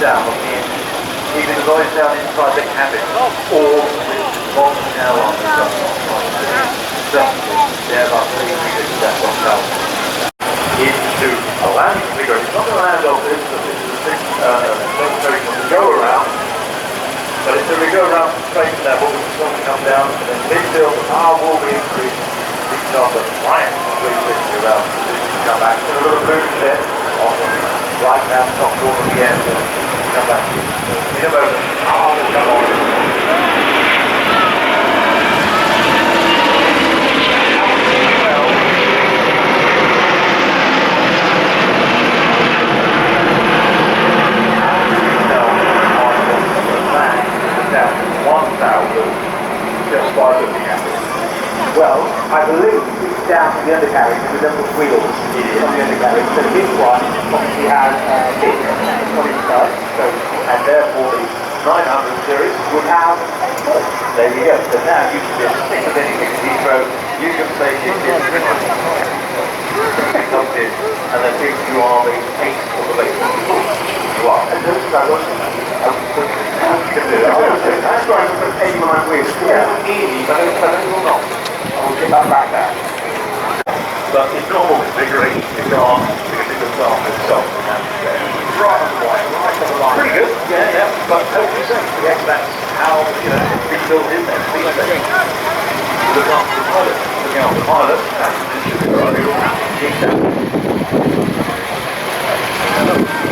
down in either the noise down inside the cabin or with modern airline the Airbus A350-1000 into a land figure. It's not a land of this, it's a go around, but it's a go around straight level, which is going to come down, and then big deal, the power will be increased. These are the flying 350 around, so you can come back to a little boom set on the right hand top corner of the end, and come back in a moment. Power will come on. Just by looking at it. Well, I believe it's down to the undercarriage, it resembles wheels on the undercarriage. So this one obviously has this on its side, so, and therefore the 900 series would have four. there you go. So now you can just think of anything at Heathrow, you can say it comes in, and then think you are the 8th of the base. You are. And those are You can do it. that's right, I'm going to take my wheels. Yeah, easy, but it's will not. I will get that back there. But in normal configuration, you can't, because it does start with itself. Right on the line, right on the line. Pretty good, yeah. But as you say, yes, that's how, it's been built in there. Look after the pilot. Looking after the pilot, that's the issue. Keep that.